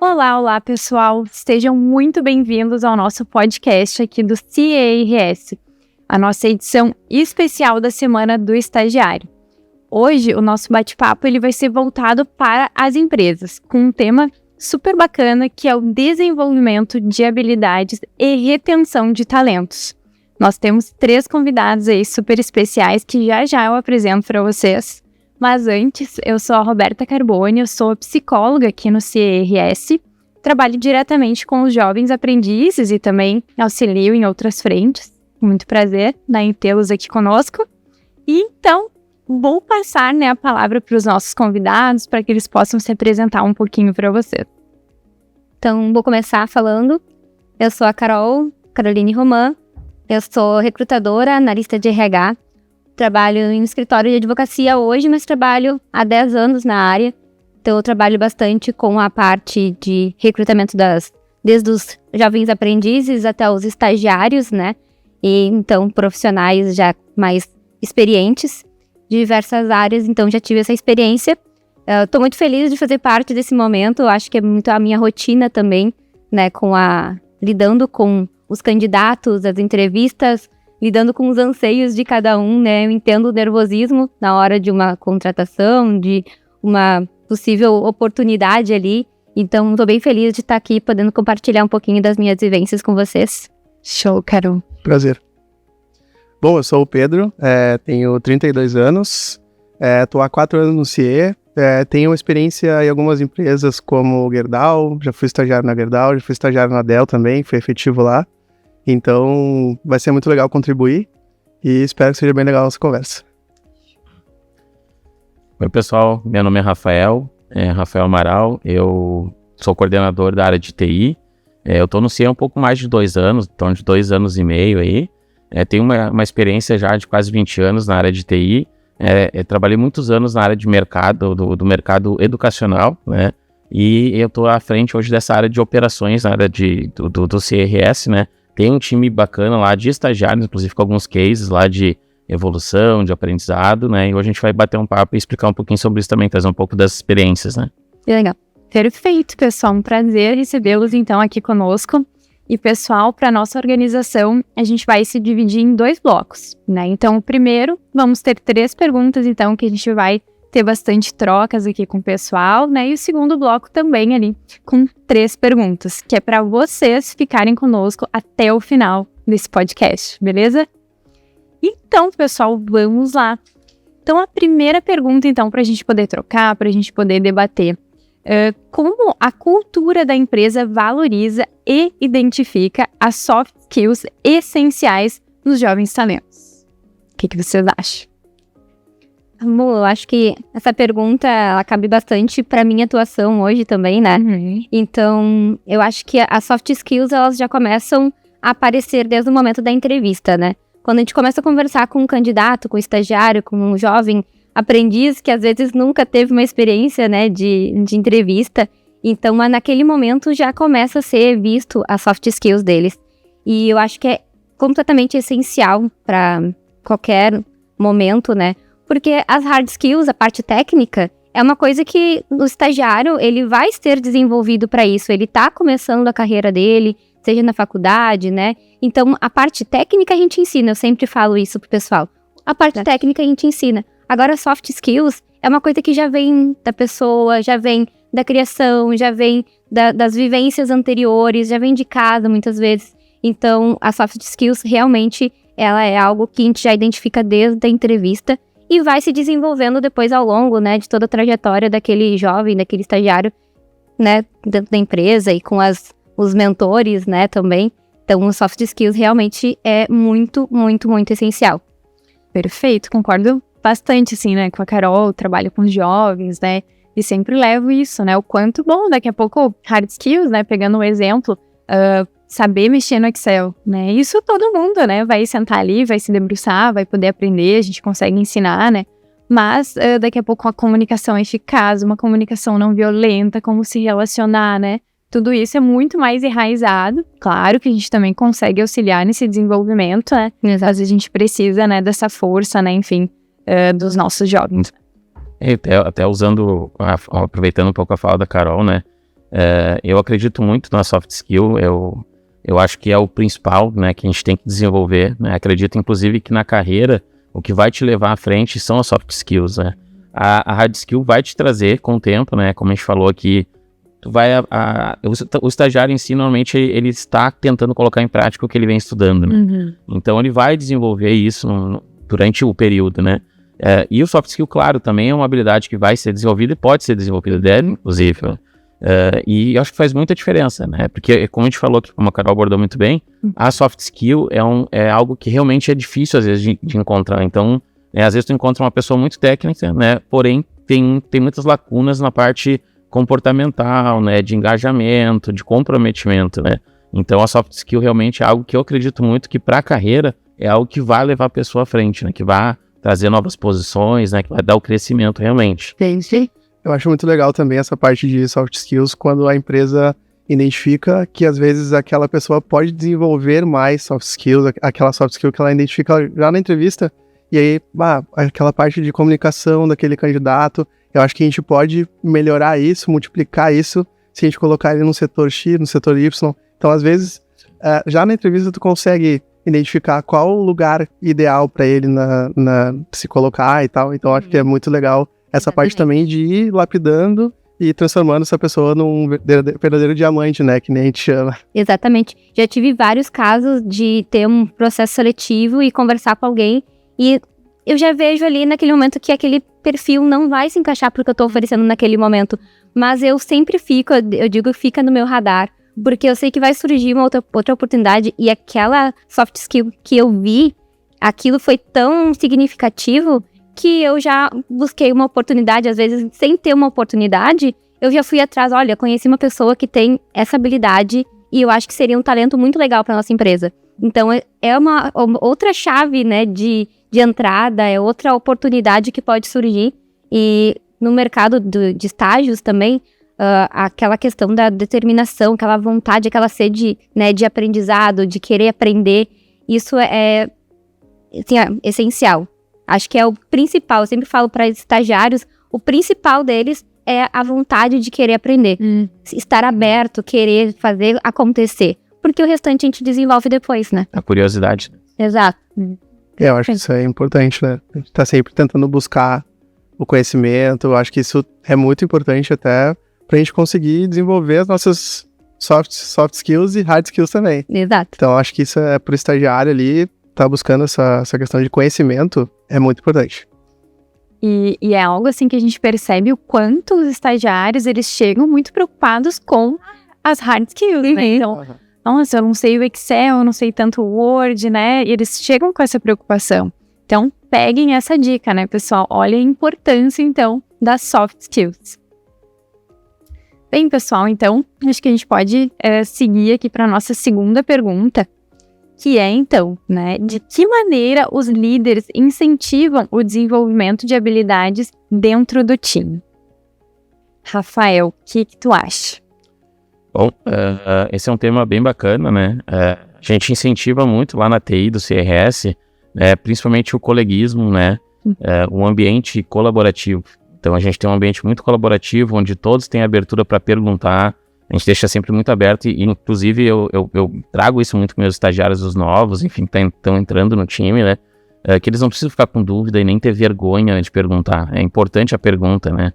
Olá, olá pessoal, sejam muito bem-vindos ao nosso podcast aqui do CERS, a nossa edição especial da Semana do Estagiário. Hoje o nosso bate-papo ele vai ser voltado para as empresas, com um tema super bacana que é o desenvolvimento de habilidades e retenção de talentos. Nós temos 3 convidados aí super especiais que já eu apresento para vocês. Mas antes, eu sou a Roberta Carboni, eu sou psicóloga aqui no CERS, trabalho diretamente com os jovens aprendizes e também auxilio em outras frentes. Muito prazer em tê-los aqui conosco. E então, vou passar a palavra para os nossos convidados para que eles possam se apresentar um pouquinho para você. Então, vou começar falando. Eu sou a Caroline Roman, eu sou recrutadora, analista de RH. Trabalho em escritório de advocacia hoje, mas trabalho há 10 anos na área. Então, eu trabalho bastante com a parte de recrutamento desde os jovens aprendizes até os estagiários, né? E, então, profissionais já mais experientes de diversas áreas. Então, já tive essa experiência. Estou muito feliz de fazer parte desse momento. Eu acho que é muito a minha rotina também, né? Lidando com os candidatos, as entrevistas, lidando com os anseios de cada um, né? Eu entendo o nervosismo na hora de uma contratação, de uma possível oportunidade ali. Então, estou bem feliz de estar aqui podendo compartilhar um pouquinho das minhas vivências com vocês. Show, Carol. Prazer. Bom, eu sou o Pedro, tenho 32 anos, estou há 4 anos no CIE, tenho experiência em algumas empresas como o Gerdau, já fui estagiário na Gerdau, já fui estagiário na Dell também, fui efetivo lá. Então, vai ser muito legal contribuir e espero que seja bem legal a nossa conversa. Oi, pessoal. Meu nome é Rafael Amaral. Eu sou coordenador da área de TI. Eu estou no CIE há um pouco mais de 2 anos, então de 2 anos e meio aí. Tenho uma experiência já de quase 20 anos na área de TI. Trabalhei muitos anos na área de mercado, do mercado educacional, né? E eu estou à frente hoje dessa área de operações, na área do CRS, né? Tem um time bacana lá de estagiários, inclusive com alguns cases lá de evolução, de aprendizado, né? E hoje a gente vai bater um papo e explicar um pouquinho sobre isso também, trazer um pouco das experiências, né? Legal. Perfeito, pessoal. Um prazer recebê-los então aqui conosco. E, pessoal, para nossa organização, a gente vai se dividir em 2 blocos, né? Então, o primeiro, vamos ter 3 perguntas, então, que a gente vai ter bastante trocas aqui com o pessoal, né? E o segundo bloco também ali com 3 perguntas, que é para vocês ficarem conosco até o final desse podcast, beleza? Então, pessoal, vamos lá. Então, a primeira pergunta, então, para a gente poder trocar, para a gente poder debater, como a cultura da empresa valoriza e identifica as soft skills essenciais nos jovens talentos? O que vocês acham? Bom, eu acho que essa pergunta, ela cabe bastante para minha atuação hoje também, né? Uhum. Então, eu acho que as soft skills, elas já começam a aparecer desde o momento da entrevista, né? Quando a gente começa a conversar com um candidato, com um estagiário, com um jovem aprendiz que às vezes nunca teve uma experiência, né, de entrevista, então naquele momento já começa a ser visto as soft skills deles. E eu acho que é completamente essencial para qualquer momento, né? Porque as hard skills, a parte técnica, é uma coisa que o estagiário, ele vai ser desenvolvido para isso. Ele tá começando a carreira dele, seja na faculdade, né? Então, a parte técnica a gente ensina, eu sempre falo isso pro pessoal. A parte técnica a gente ensina. Agora, soft skills é uma coisa que já vem da pessoa, já vem da criação, já vem das vivências anteriores, já vem de casa muitas vezes. Então, a soft skills realmente, ela é algo que a gente já identifica desde a entrevista e vai se desenvolvendo depois ao longo, né, de toda a trajetória daquele jovem, daquele estagiário, né, dentro da empresa e com os mentores, né, também. Então, o soft skills realmente é muito, muito, muito essencial. Perfeito, concordo bastante, assim, né, com a Carol, trabalho com os jovens, né, e sempre levo isso, né, o quanto bom, daqui a pouco, hard skills, né, pegando um exemplo, saber mexer no Excel, né, isso todo mundo, né, vai sentar ali, vai se debruçar, vai poder aprender, a gente consegue ensinar, né, mas daqui a pouco a comunicação eficaz, uma comunicação não violenta, como se relacionar, né, tudo isso é muito mais enraizado. Claro que a gente também consegue auxiliar nesse desenvolvimento, né? Às vezes a gente precisa, né, dessa força, né, enfim, dos nossos jovens. Até usando, aproveitando um pouco a fala da Carol, né? Eu acredito muito na soft skill, eu acho que é o principal, né, que a gente tem que desenvolver, né? Acredito, inclusive, que na carreira, o que vai te levar à frente são as soft skills, né? A hard skill vai te trazer com o tempo, né? Como a gente falou aqui, o estagiário em si, normalmente, ele está tentando colocar em prática o que ele vem estudando, né? Então, ele vai desenvolver isso durante o período, né? E o soft skill, claro, também é uma habilidade que vai ser desenvolvida e pode ser desenvolvida, deve, inclusive, e eu acho que faz muita diferença, né? Porque, como a gente falou, como a Carol abordou muito bem, a soft skill é algo que realmente é difícil, às vezes, de encontrar. Então, às vezes tu encontra uma pessoa muito técnica, né? Porém, tem muitas lacunas na parte comportamental, né? De engajamento, de comprometimento, né? Então, a soft skill realmente é algo que eu acredito muito que para a carreira é algo que vai levar a pessoa à frente, né? Que vai trazer novas posições, né? Que vai dar o crescimento realmente. Sim. Eu acho muito legal também essa parte de soft skills quando a empresa identifica que às vezes aquela pessoa pode desenvolver mais soft skills, aquela soft skill que ela identifica já na entrevista, e aí, aquela parte de comunicação daquele candidato, eu acho que a gente pode melhorar isso, multiplicar isso, se a gente colocar ele no setor X, no setor Y. Então, às vezes, já na entrevista tu consegue identificar qual o lugar ideal para ele se colocar e tal. Então, acho que é muito legal essa parte também de ir lapidando e transformando essa pessoa num verdadeiro diamante, né? Que nem a gente chama. Exatamente. Já tive vários casos de ter um processo seletivo e conversar com alguém e eu já vejo ali naquele momento que aquele perfil não vai se encaixar porque eu tô oferecendo naquele momento. Mas eu sempre fica no meu radar, porque eu sei que vai surgir uma outra oportunidade e aquela soft skill que eu vi, aquilo foi tão significativo que eu já busquei uma oportunidade, às vezes sem ter uma oportunidade, eu já fui atrás, olha, conheci uma pessoa que tem essa habilidade e eu acho que seria um talento muito legal para nossa empresa. Então é uma outra chave, né, de entrada, é outra oportunidade que pode surgir. E no mercado de estágios também, aquela questão da determinação, aquela vontade, aquela sede, né, de aprendizado, de querer aprender, isso é essencial. Acho que é o principal, eu sempre falo para estagiários, o principal deles é a vontade de querer aprender. Estar aberto, querer fazer acontecer. Porque o restante a gente desenvolve depois, né? A curiosidade. Exato. Eu acho que isso é importante, né? A gente tá sempre tentando buscar o conhecimento, eu acho que isso é muito importante até pra gente conseguir desenvolver as nossas soft skills e hard skills também. Exato. Então, acho que isso é pro estagiário ali, tá buscando essa questão de conhecimento, é muito importante. E é algo assim que a gente percebe o quanto os estagiários, eles chegam muito preocupados com as hard skills, né? Então, nossa, eu não sei o Excel, eu não sei tanto o Word, né? E eles chegam com essa preocupação. Então, peguem essa dica, né, pessoal? Olha a importância, então, das soft skills. Bem, pessoal, então, acho que a gente pode seguir aqui para a nossa segunda pergunta, que é, então, né, de que maneira os líderes incentivam o desenvolvimento de habilidades dentro do time? Rafael, o que tu acha? Bom, esse é um tema bem bacana, né? A gente incentiva muito lá na TI do CRS, principalmente o coleguismo, né? Um ambiente colaborativo. Então, a gente tem um ambiente muito colaborativo, onde todos têm abertura para perguntar. A gente deixa sempre muito aberto e inclusive, eu trago isso muito com meus estagiários, os novos, enfim, que estão entrando no time, né? Que eles não precisam ficar com dúvida e nem ter vergonha de perguntar. É importante a pergunta, né?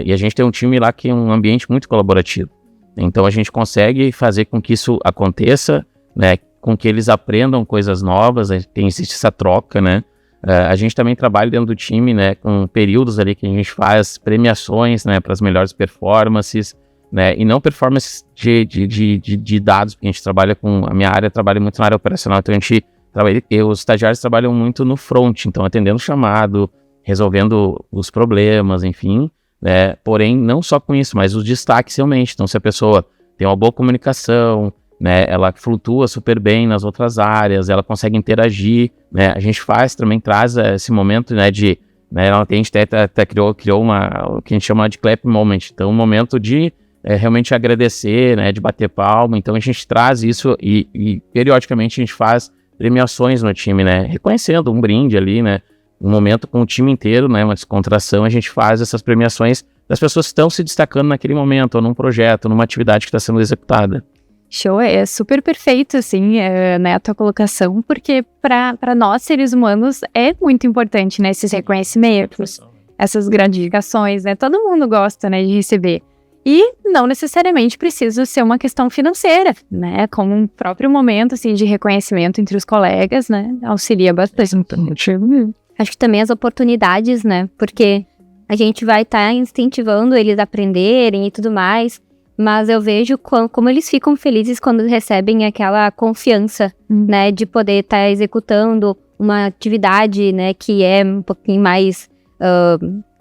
E a gente tem um time lá que é um ambiente muito colaborativo. Então, a gente consegue fazer com que isso aconteça, né? Com que eles aprendam coisas novas, existe essa troca, né? A gente também trabalha dentro do time, né? Com períodos ali que a gente faz premiações, né? Para as melhores performances, né? E não performances de dados, porque a gente trabalha com... A minha área trabalha muito na área operacional, então os estagiários trabalham muito no front, então atendendo o chamado, resolvendo os problemas, enfim, né? Porém, não só com isso, mas os destaques realmente. Então, se a pessoa tem uma boa comunicação, né? Ela flutua super bem nas outras áreas, ela consegue interagir, né? A gente traz esse momento, né? Né, a gente até criou o que a gente chama de clap moment, então um momento de realmente agradecer, né, de bater palma. Então a gente traz isso e periodicamente a gente faz premiações no time, né, reconhecendo um brinde ali, né, um momento com o time inteiro, né, uma descontração, a gente faz essas premiações das pessoas que estão se destacando naquele momento, ou num projeto, numa atividade que está sendo executada. Show, é super perfeito, assim, né, a tua colocação, porque para nós, seres humanos, é muito importante, né, esses reconhecimentos, essas gratificações, né, todo mundo gosta, né, de receber. E não necessariamente precisa ser uma questão financeira, né, como um próprio momento, assim, de reconhecimento entre os colegas, né, auxilia bastante. Acho que também as oportunidades, né, porque a gente vai estar incentivando eles a aprenderem e tudo mais, mas eu vejo como eles ficam felizes quando recebem aquela confiança, né, de poder estar executando uma atividade, né, que é um pouquinho mais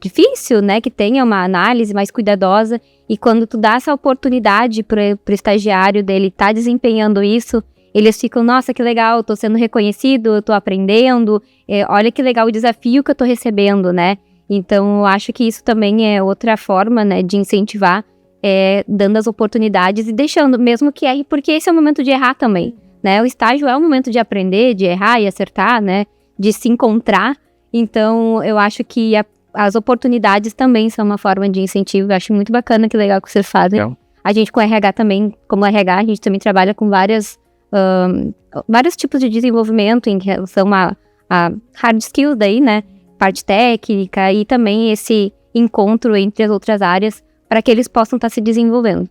difícil, né, que tenha uma análise mais cuidadosa, e quando tu dá essa oportunidade pro estagiário dele estar desempenhando isso, eles ficam, nossa, que legal, tô sendo reconhecido, tô aprendendo, olha que legal o desafio que eu tô recebendo, né. Então, eu acho que isso também é outra forma, né, de incentivar, dando as oportunidades e deixando, mesmo que porque esse é o momento de errar também, né? O estágio é o momento de aprender, de errar e acertar, né? De se encontrar. Então, eu acho que as oportunidades também são uma forma de incentivo. Eu acho muito bacana, que legal que vocês fazem. A gente com RH também, como RH, a gente também trabalha com vários tipos de desenvolvimento em relação a hard skills daí, né? Parte técnica e também esse encontro entre as outras áreas, para que eles possam estar se desenvolvendo.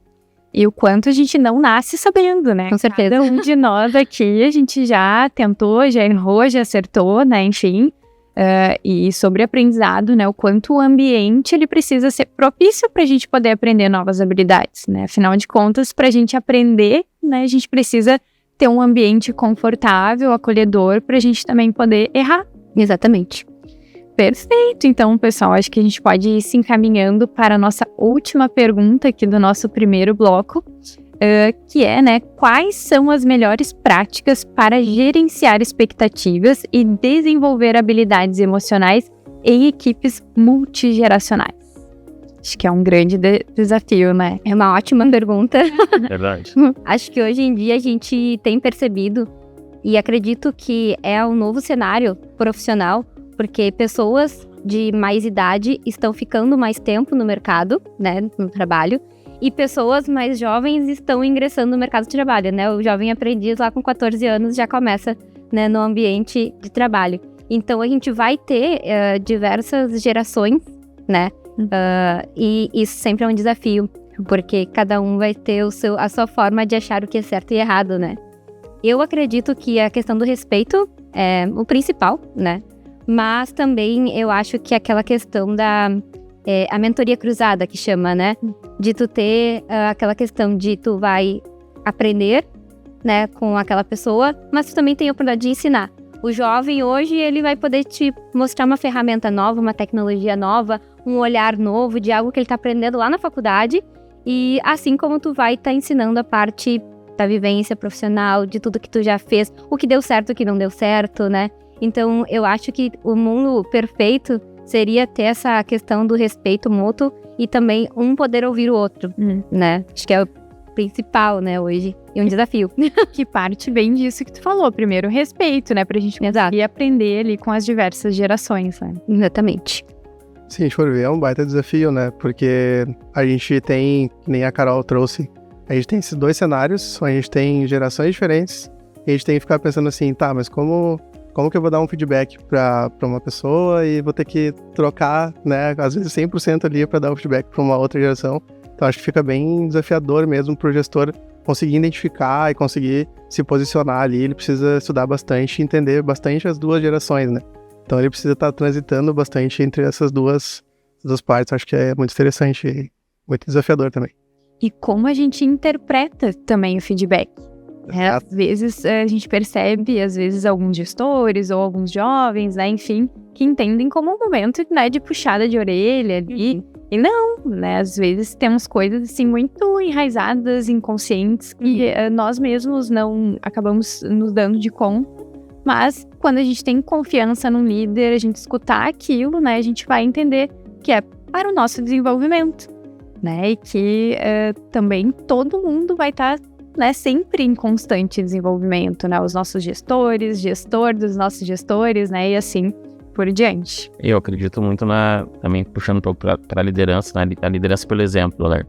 E o quanto a gente não nasce sabendo, né? Com certeza. Cada um de nós aqui, a gente já tentou, já errou, já acertou, né? Enfim. E sobre aprendizado, né? O quanto o ambiente, ele precisa ser propício para a gente poder aprender novas habilidades, né? Afinal de contas, para a gente aprender, né? A gente precisa ter um ambiente confortável, acolhedor, para a gente também poder errar. Exatamente. Perfeito, então, pessoal, acho que a gente pode ir se encaminhando para a nossa última pergunta aqui do nosso primeiro bloco, que é, né, quais são as melhores práticas para gerenciar expectativas e desenvolver habilidades emocionais em equipes multigeracionais? Acho que é um grande desafio, né? É uma ótima pergunta. Verdade. Acho que hoje em dia a gente tem percebido, e acredito que é um novo cenário profissional, porque pessoas de mais idade estão ficando mais tempo no mercado, né, no trabalho, e pessoas mais jovens estão ingressando no mercado de trabalho, né, o jovem aprendiz lá com 14 anos já começa, né, no ambiente de trabalho. Então, a gente vai ter diversas gerações, né, e isso sempre é um desafio, porque cada um vai ter a sua forma de achar o que é certo e errado, né. Eu acredito que a questão do respeito é o principal, né, mas também eu acho que aquela questão a mentoria cruzada, que chama, né? De tu ter aquela questão de tu vai aprender, né, com aquela pessoa, mas tu também tem a oportunidade de ensinar. O jovem hoje, ele vai poder te mostrar uma ferramenta nova, uma tecnologia nova, um olhar novo de algo que ele tá aprendendo lá na faculdade, e assim como tu vai estar ensinando a parte da vivência profissional, de tudo que tu já fez, o que deu certo, o que não deu certo, né? Então, eu acho que o mundo perfeito seria ter essa questão do respeito mútuo e também um poder ouvir o outro, né? Acho que é o principal, né, hoje. E um desafio. Que parte bem disso que tu falou. Primeiro, respeito, né? Pra gente conseguir aprender ali com as diversas gerações, né? Exatamente. Se a gente for ver, é um baita desafio, né? Porque a gente tem, que nem a Carol trouxe, a gente tem esses dois cenários, a gente tem gerações diferentes, e a gente tem que ficar pensando assim, tá, mas como que eu vou dar um feedback para uma pessoa e vou ter que trocar, né, às vezes 100% ali para dar um feedback para uma outra geração. Então acho que fica bem desafiador mesmo para o gestor conseguir identificar e conseguir se posicionar ali. Ele precisa estudar bastante e entender bastante as duas gerações, né? Então ele precisa estar transitando bastante entre essas duas partes. Acho que é muito interessante e muito desafiador também. E como a gente interpreta também o feedback. Às vezes a gente percebe, às vezes alguns gestores ou alguns jovens, né, enfim, que entendem como um momento, né, de puxada de orelha ali. E não, né, às vezes temos coisas assim muito enraizadas, inconscientes, que nós mesmos não acabamos nos dando de conta. Mas quando a gente tem confiança num líder, a gente escutar aquilo, né, a gente vai entender que é para o nosso desenvolvimento, né, e que também todo mundo vai estar né, sempre em constante desenvolvimento, né, os nossos gestor dos nossos gestores, né, e assim por diante. Eu acredito muito também puxando um pouco para a liderança, a liderança pelo exemplo, né?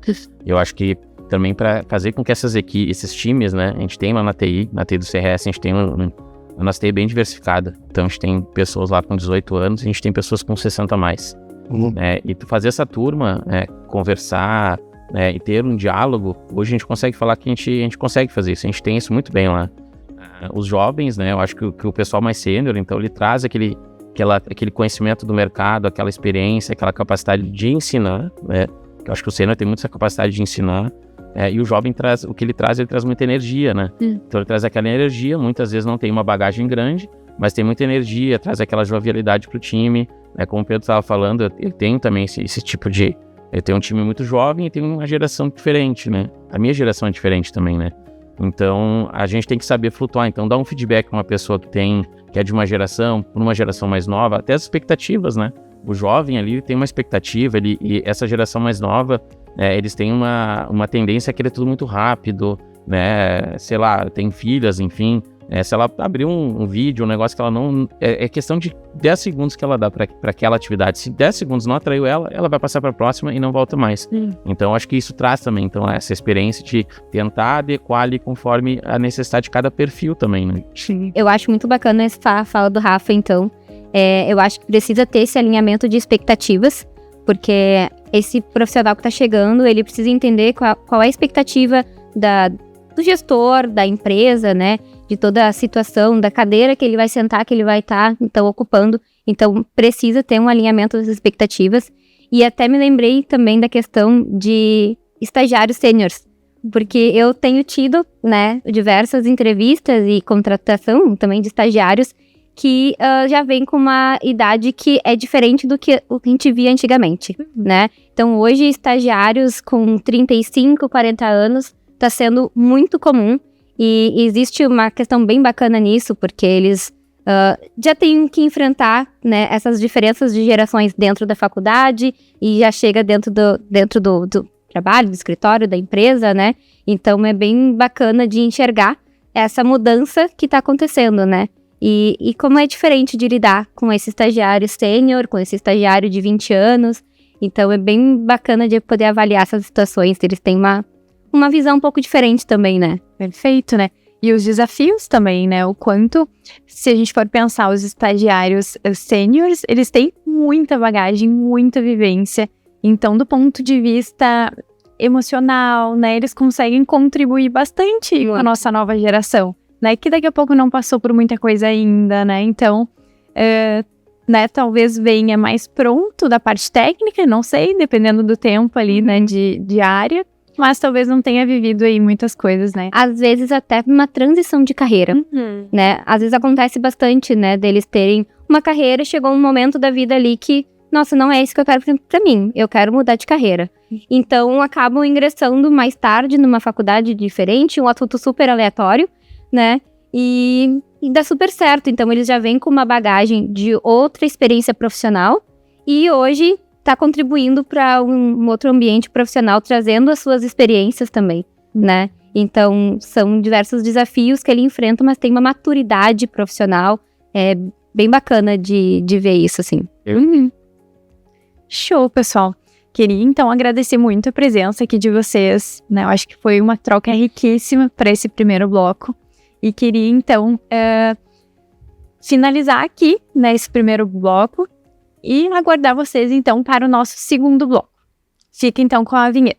Eu acho que também para fazer com que esses times, né? A gente tem lá na TI do CRS, a gente tem a nossa TI bem diversificada. Então a gente tem pessoas lá com 18 anos, a gente tem pessoas com 60 a mais. E tu fazer essa turma, conversar, e ter um diálogo, hoje a gente consegue falar que a gente consegue fazer isso, a gente tem isso muito bem lá. Os jovens, né? Eu acho que o pessoal mais sênior, então ele traz aquele conhecimento do mercado, aquela experiência, aquela capacidade de ensinar, né? Eu acho que o sênior tem muito essa capacidade de ensinar, e o jovem traz, ele traz muita energia, né? Então ele traz aquela energia, muitas vezes não tem uma bagagem grande, mas tem muita energia, traz aquela jovialidade pro time, né? Como o Pedro estava falando, eu tenho também esse tipo de... Eu tenho um time muito jovem e tenho uma geração diferente, né? A minha geração é diferente também, né? Então, a gente tem que saber flutuar. Então, dar um feedback para uma pessoa que é de uma geração, para uma geração mais nova, até as expectativas, né? O jovem ali tem uma expectativa, e essa geração mais nova, eles têm uma tendência a querer tudo muito rápido, né? Sei lá, tem filhas, enfim. Se ela abrir um vídeo, um negócio que ela não... É questão de 10 segundos que ela dá para aquela atividade. Se 10 segundos não atraiu ela vai passar para a próxima e não volta mais. Então, acho que isso traz também essa experiência de tentar adequar ali conforme a necessidade de cada perfil também, né? Sim. Eu acho muito bacana essa fala do Rafa, então. Eu acho que precisa ter esse alinhamento de expectativas, porque esse profissional que está chegando, ele precisa entender qual é a expectativa do gestor, da empresa, né? De toda a situação, da cadeira que ele vai sentar, que ele vai estar, então, ocupando. Então, precisa ter um alinhamento das expectativas. E até me lembrei também da questão de estagiários sêniores, porque eu tenho tido, né, diversas entrevistas e contratação também de estagiários que já vem com uma idade que é diferente do que a gente via antigamente, né? Então, hoje, estagiários com 35, 40 anos está sendo muito comum. E existe uma questão bem bacana nisso, porque eles já têm que enfrentar, né, essas diferenças de gerações dentro da faculdade e já chega dentro do trabalho, do escritório, da empresa, né? Então é bem bacana de enxergar essa mudança que está acontecendo, né? E como é diferente de lidar com esse estagiário sênior, com esse estagiário de 20 anos. Então é bem bacana de poder avaliar essas situações, eles têm uma visão um pouco diferente também, né? Perfeito, né? E os desafios também, né? O quanto, se a gente for pensar, os estagiários sêniores, eles têm muita bagagem, muita vivência. Então, do ponto de vista emocional, né? Eles conseguem contribuir bastante com a nossa nova geração, né? Que daqui a pouco não passou por muita coisa ainda, né? Então, né? Talvez venha mais pronto da parte técnica, não sei, dependendo do tempo ali, né? De área. Mas talvez não tenha vivido aí muitas coisas, né? Às vezes até uma transição de carreira, né? Às vezes acontece bastante, né? Deles terem uma carreira, chegou um momento da vida ali que, nossa, não é isso que eu quero pra mim. Eu quero mudar de carreira. Então, acabam ingressando mais tarde numa faculdade diferente, um assunto super aleatório, né? E dá super certo. Então, eles já vêm com uma bagagem de outra experiência profissional e hoje está contribuindo para um outro ambiente profissional, trazendo as suas experiências também, né? Então, são diversos desafios que ele enfrenta, mas tem uma maturidade profissional bem bacana de ver isso, assim. Show, pessoal. Queria, então, agradecer muito a presença aqui de vocês, né? Eu acho que foi uma troca riquíssima para esse primeiro bloco. E queria, então, finalizar aqui, né, esse primeiro bloco, e aguardar vocês, então, para o nosso segundo bloco. Fica, então, com a vinheta.